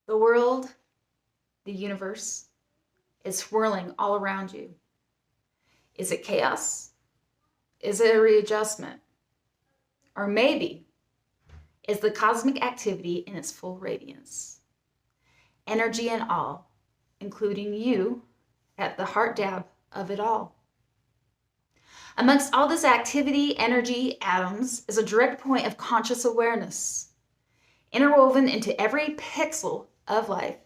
The world, the universe, is swirling all around you. Is it chaos? Is it a readjustment? Or maybe is the cosmic activity in its full radiance? Energy and all, including you at the heart dab of it all. Amongst all this activity, energy, atoms, is a direct point of conscious awareness, interwoven into every pixel of life.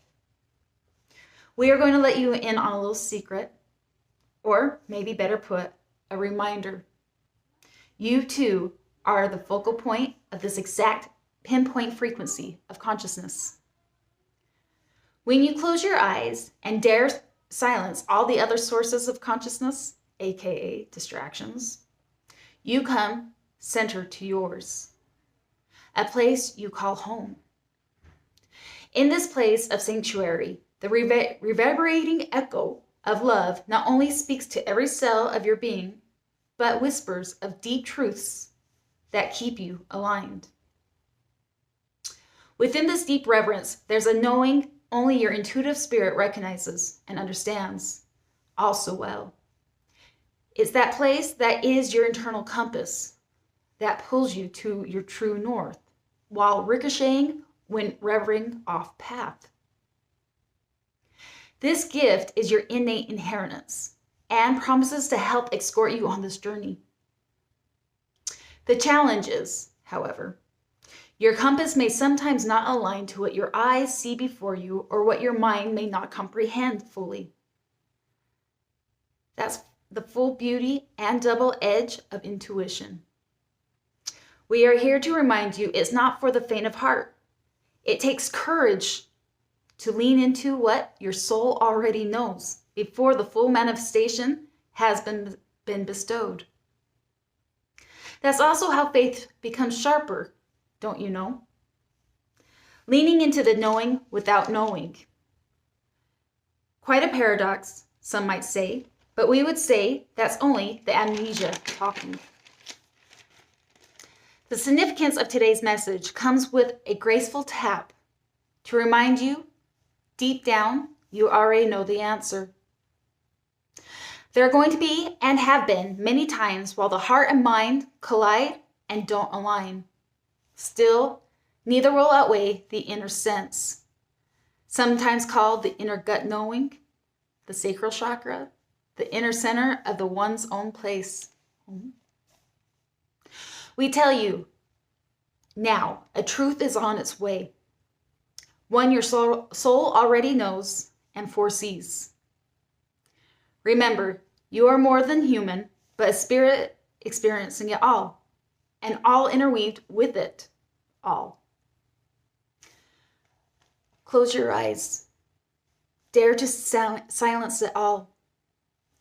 We are going to let you in on a little secret, or maybe better put, a reminder. You too are the focal point of this exact pinpoint frequency of consciousness. When you close your eyes and dare silence all the other sources of consciousness, aka distractions, you come center to yours, a place you call home. In this place of sanctuary, the reverberating echo of love not only speaks to every cell of your being, but whispers of deep truths that keep you aligned. Within this deep reverence, there's a knowing only your intuitive spirit recognizes and understands all so well. It's that place that is your internal compass that pulls you to your true north while ricocheting when revering off path. This gift is your innate inheritance and promises to help escort you on this journey. The challenge is, however, your compass may sometimes not align to what your eyes see before you or what your mind may not comprehend fully. That's the full beauty and double edge of intuition. We are here to remind you it's not for the faint of heart. It takes courage to lean into what your soul already knows before the full manifestation has been bestowed. That's also how faith becomes sharper, don't you know? Leaning into the knowing without knowing. Quite a paradox, some might say, but we would say that's only the amnesia talking. The significance of today's message comes with a graceful tap to remind you, deep down, you already know the answer. There are going to be and have been many times while the heart and mind collide and don't align. Still, neither will outweigh the inner sense, sometimes called the inner gut knowing, the sacral chakra, the inner center of the one's own place. We tell you, now, a truth is on its way. One your soul already knows and foresees. Remember, you are more than human, but a spirit experiencing it all, and all interweaved with it all. Close your eyes. Dare to silence it all.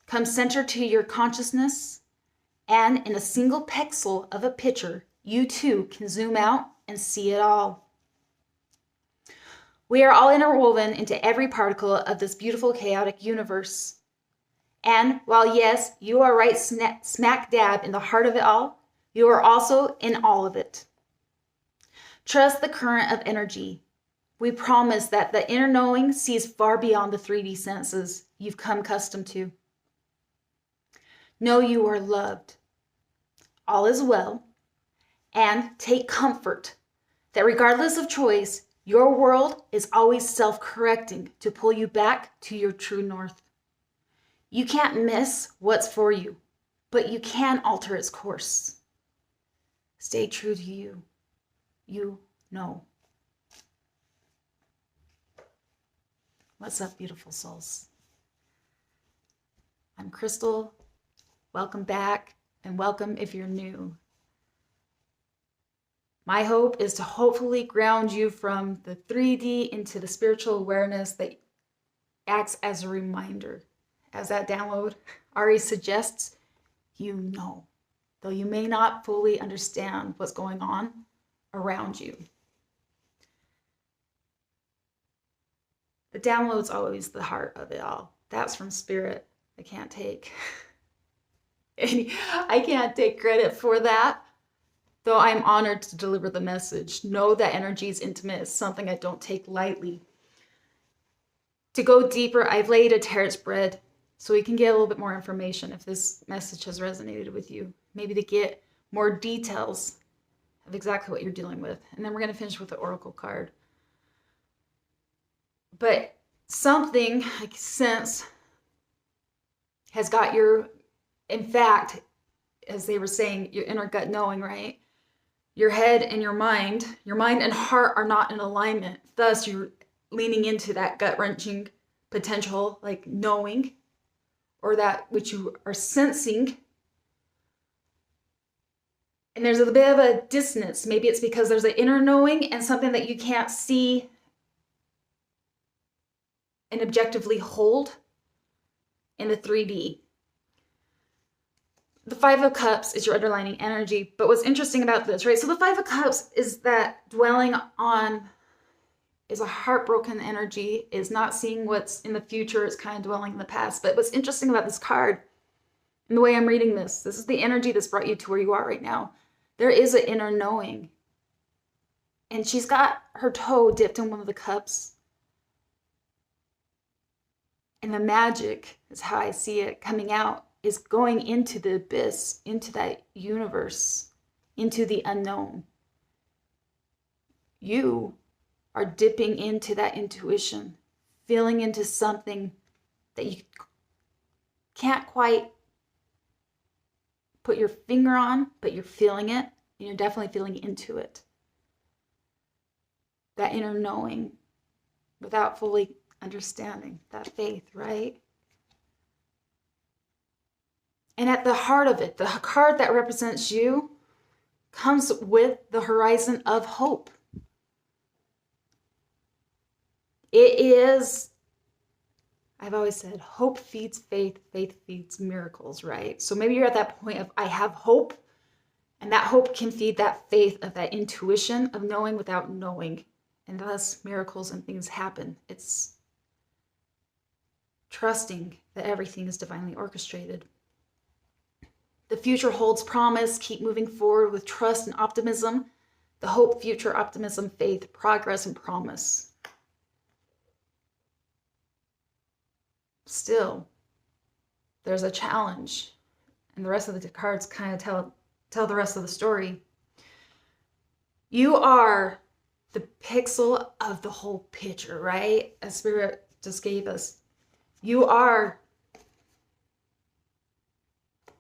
Come center to your consciousness, and in a single pixel of a picture, you too can zoom out and see it all. We are all interwoven into every particle of this beautiful, chaotic universe. And while yes, you are right smack dab in the heart of it all, you are also in all of it. Trust the current of energy. We promise that the inner knowing sees far beyond the 3D senses you've come accustomed to. Know you are loved. All is well. And take comfort that regardless of choice, your world is always self-correcting to pull you back to your true north. You can't miss what's for you, but you can alter its course. Stay true to you. You know. What's up, beautiful souls? I'm Crystal. Welcome back, and welcome if you're new. My hope is to hopefully ground you from the 3D into the spiritual awareness that acts as a reminder. As that download already suggests, you know, though you may not fully understand what's going on around you. The download's always the heart of it all. That's from spirit. I can't take I can't take credit for that, though I'm honored to deliver the message. Know that energy is intimate is something I don't take lightly. to go deeper, I've laid a tarot spread so we can get a little bit more information if this message has resonated with you. Maybe to get more details of exactly what you're dealing with. And then we're going to finish with the oracle card. But something I sense has got your, in fact, as they were saying, your inner gut knowing, right? Your head and your mind and heart are not in alignment. Thus, you're leaning into that gut-wrenching potential, like knowing, or that which you are sensing. And there's a bit of a dissonance. Maybe it's because there's an inner knowing and something that you can't see and objectively hold in the 3D. The Five of Cups is your underlining energy. But what's interesting about this, right? So the Five of Cups is that dwelling on, is a heartbroken energy, is not seeing what's in the future, is kind of dwelling in the past. But what's interesting about this card, and the way I'm reading this is the energy that's brought you to where you are right now. There is an inner knowing. And she's got her toe dipped in one of the cups. And the magic is how I see it coming out, is going into the abyss, into that universe, into the unknown. You are dipping into that intuition, feeling into something that you can't quite put your finger on, but you're feeling it, and you're definitely feeling into it. That inner knowing without fully understanding, that faith, right? And at the heart of it, the card that represents you comes with the horizon of hope. It is, I've always said, hope feeds faith, faith feeds miracles, right? So maybe you're at that point of, I have hope, and that hope can feed that faith of that intuition of knowing without knowing. And thus miracles and things happen. It's trusting that everything is divinely orchestrated. The future holds promise. Keep moving forward with trust and optimism. The hope, future, optimism, faith, progress, and promise. Still, there's a challenge. And the rest of the cards kind of tell the rest of the story. You are the pixel of the whole picture, right? As Spirit just gave us. You are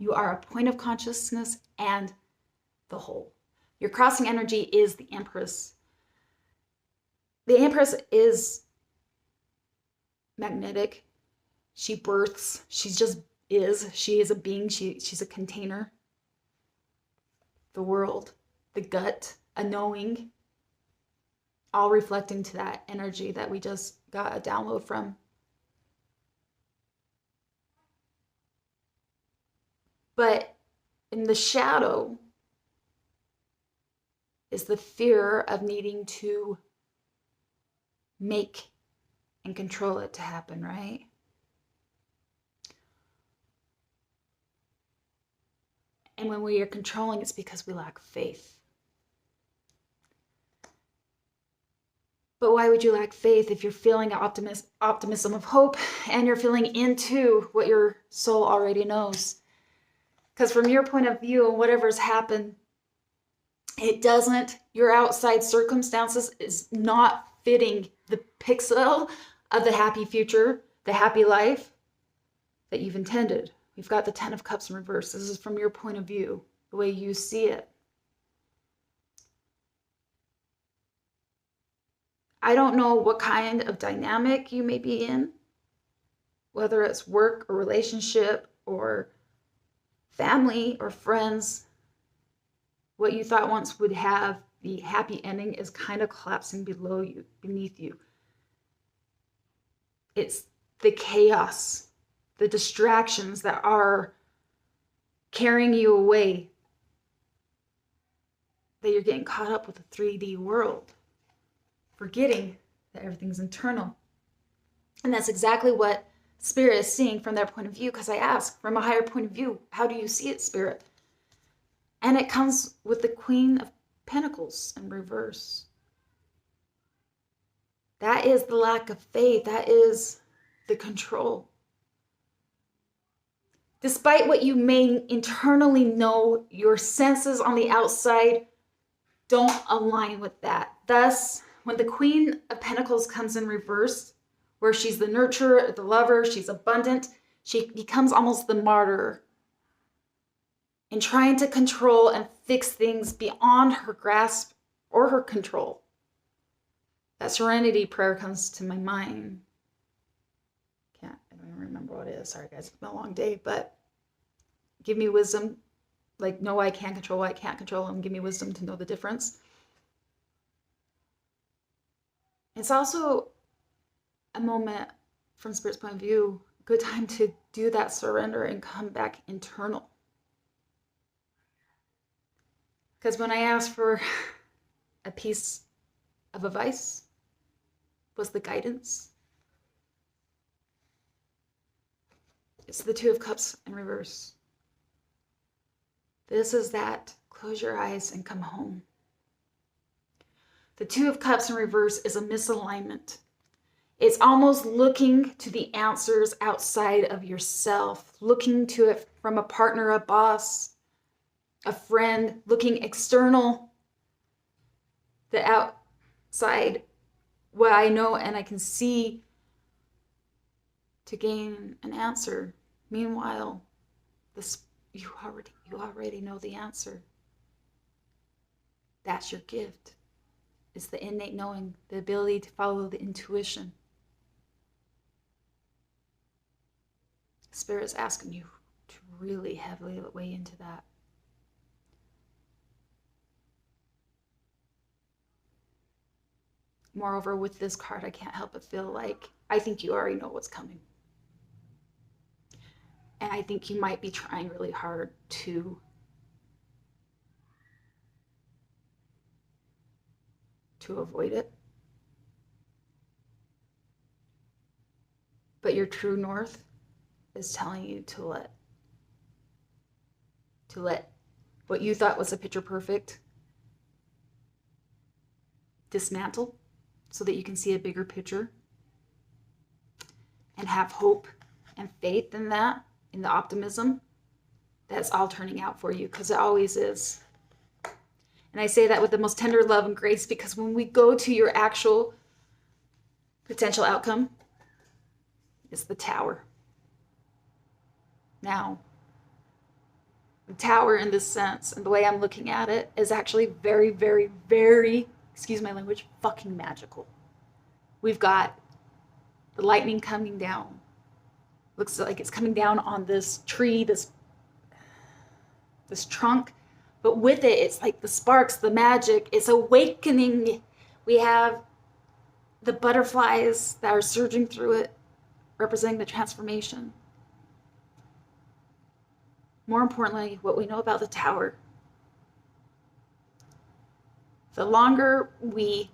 a point of consciousness and the whole. Your crossing energy is the Empress. The Empress is magnetic. She births. She just is. She is a being. She's a container. The world, the gut, a knowing, all reflecting to that energy that we just got a download from. But in the shadow is the fear of needing to make and control it to happen, right? And when we are controlling, it's because we lack faith. But why would you lack faith if you're feeling optimism of hope and you're feeling into what your soul already knows? Because from your point of view, whatever's happened, it doesn't, your outside circumstances is not fitting the pixel of the happy future, the happy life that you've intended. We've got the Ten of Cups in reverse. This is from your point of view, the way you see it. I don't know what kind of dynamic you may be in, whether it's work or relationship or family or friends. What you thought once would have the happy ending is kind of collapsing below you, beneath you. It's the chaos, the distractions that are carrying you away, that you're getting caught up with the 3D world, forgetting that everything's internal. And that's exactly what Spirit is seeing from their point of view, because I ask, from a higher point of view, how do you see it, Spirit? And it comes with the Queen of Pentacles in reverse. That is the lack of faith. That is the control. Despite what you may internally know, your senses on the outside don't align with that. Thus, when the Queen of Pentacles comes in reverse, where she's the nurturer, the lover, she's abundant, she becomes almost the martyr in trying to control and fix things beyond her grasp or her control. That serenity prayer comes to my mind. I don't even remember what it is. Sorry, guys, it's been a long day, but give me wisdom. Like, no, I can't control what I can't control, and give me wisdom to know the difference. It's also a moment, from Spirit's point of view, a good time to do that surrender and come back internal. Because when I asked for a piece of advice, was the guidance. It's the Two of Cups in reverse. This is that close your eyes and come home. The Two of Cups in reverse is a misalignment. It's almost looking to the answers outside of yourself, looking to it from a partner, a boss, a friend, looking external, the outside, what I know and I can see to gain an answer. Meanwhile, you already know the answer. That's your gift. It's the innate knowing, the ability to follow the intuition. Spirit's asking you to really heavily weigh into that. Moreover, with this card, I can't help but feel like I think you already know what's coming. And I think you might be trying really hard to avoid it. But your true north is telling you to let what you thought was a picture perfect dismantle so that you can see a bigger picture and have hope and faith in that, in the optimism that's all turning out for you, because it always is. And I say that with the most tender love and grace, because when we go to your actual potential outcome, it's the Tower. Now, the Tower in this sense, and the way I'm looking at it, is actually very, very, very, excuse my language, fucking magical. We've got the lightning coming down. Looks like it's coming down on this tree, this trunk. But with it, it's like the sparks, the magic, it's awakening. We have the butterflies that are surging through it, representing the transformation. More importantly, what we know about the Tower. The longer we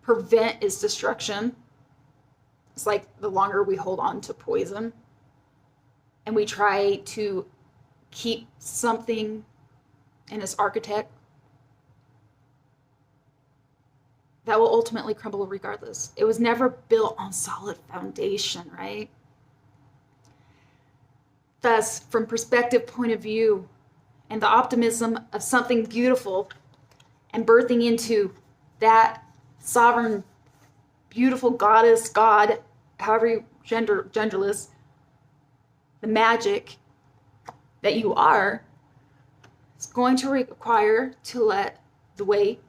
prevent its destruction, it's like the longer we hold on to poison and we try to keep something in its architect, that will ultimately crumble regardless. It was never built on solid foundation, right? Thus, from perspective point of view and the optimism of something beautiful and birthing into that sovereign, beautiful goddess, God, however you genderless, the magic that you are, is going to require to let the weight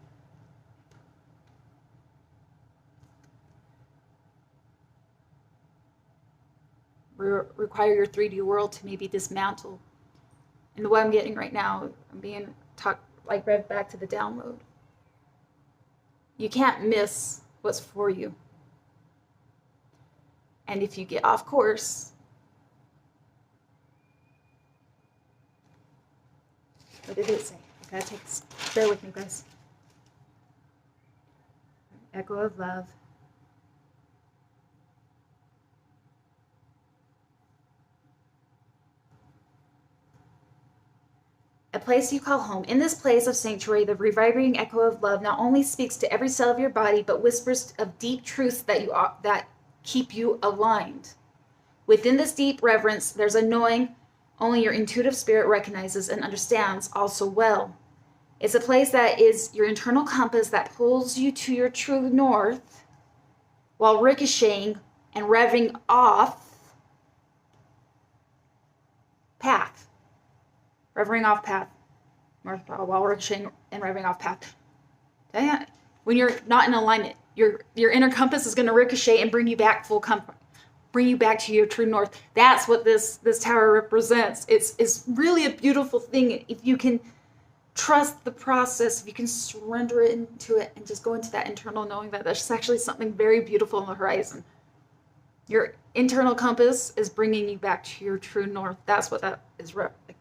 require your 3D world to maybe dismantle. And the way I'm getting right now, I'm being read back to the download. You can't miss what's for you. And if you get off course, what did it say? I gotta take this. Bear with me, guys. Echo of love. a place you call home. In this place of sanctuary, the reverberating echo of love not only speaks to every cell of your body, but whispers of deep truths that keep you aligned. Within this deep reverence, there's a knowing only your intuitive spirit recognizes and understands all so well. It's a place that is your internal compass that pulls you to your true north while ricocheting and revving off path. Revving off path. While ricocheting and revving off path. When you're not in alignment, your inner compass is going to ricochet and bring you back full comfort. Bring you back to your true north. That's what this tower represents. It's really a beautiful thing if you can trust the process, if you can surrender it into it and just go into that internal knowing that there's actually something very beautiful on the horizon. Your internal compass is bringing you back to your true north. That's what that is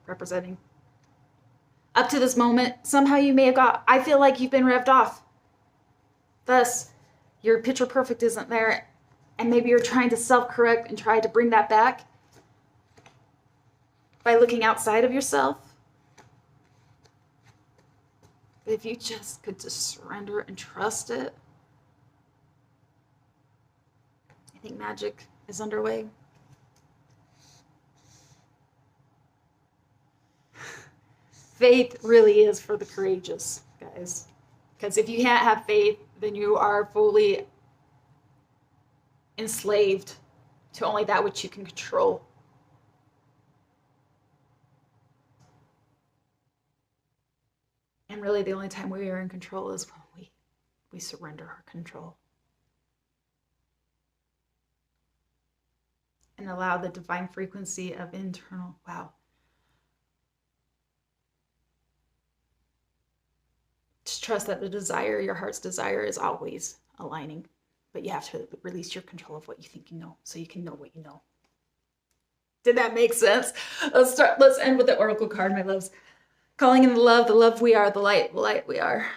representing. Up to this moment, somehow you may have I feel like you've been revved off. Thus, your picture perfect isn't there. And maybe you're trying to self-correct and try to bring that back by looking outside of yourself. But if you just could just surrender and trust it, I think magic is underway. Faith really is for the courageous, guys. Because if you can't have faith, then you are fully enslaved to only that which you can control. And really the only time we are in control is when we surrender our control. And allow the divine frequency of internal, Just trust that your heart's desire is always aligning. But you have to release your control of what you think you know, so you can know what you know. Did that make sense? Let's end with the oracle card, my loves. Calling in the love we are, the light we are.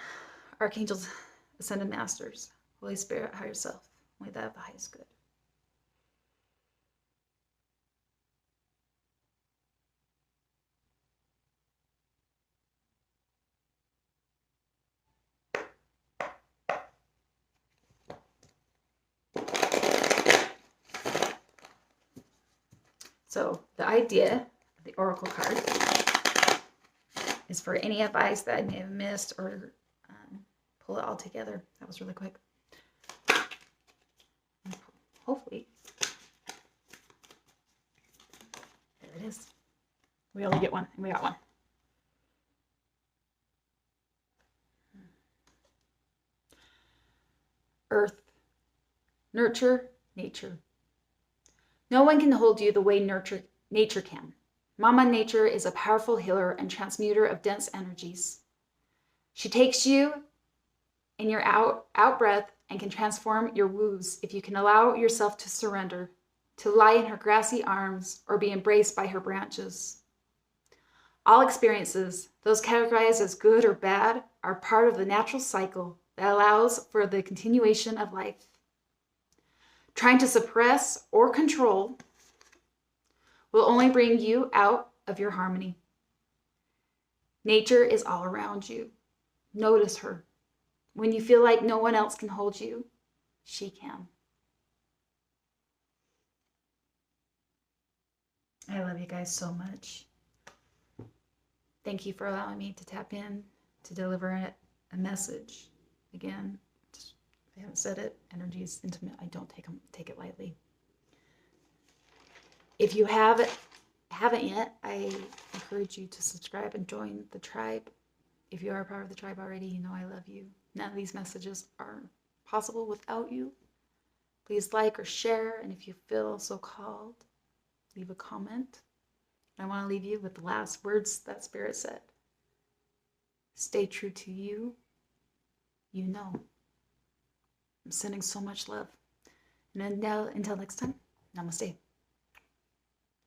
Archangels, ascended masters, Holy Spirit, higher self, only that of the highest good. So the idea of the oracle card is for any advice that I may have missed or pull it all together. That was really quick. Hopefully. There it is. We only get one, and we got one. Earth. Nurture, nature. No one can hold you the way nature can. Mama Nature is a powerful healer and transmuter of dense energies. She takes you in your out breath and can transform your woos if you can allow yourself to surrender, to lie in her grassy arms or be embraced by her branches. All experiences, those categorized as good or bad, are part of the natural cycle that allows for the continuation of life. Trying to suppress or control will only bring you out of your harmony. Nature is all around you. Notice her. When you feel like no one else can hold you, she can. I love you guys so much. Thank you for allowing me to tap in, to deliver a message. Again, I haven't said it. Energy is intimate. I don't take it lightly. If you haven't yet, I encourage you to subscribe and join the tribe. If you are a part of the tribe already, you know I love you. None of these messages are possible without you. Please like or share, and if you feel so called, leave a comment. I want to leave you with the last words that Spirit said. Stay true to you. You know. I'm sending so much love. And until next time, namaste.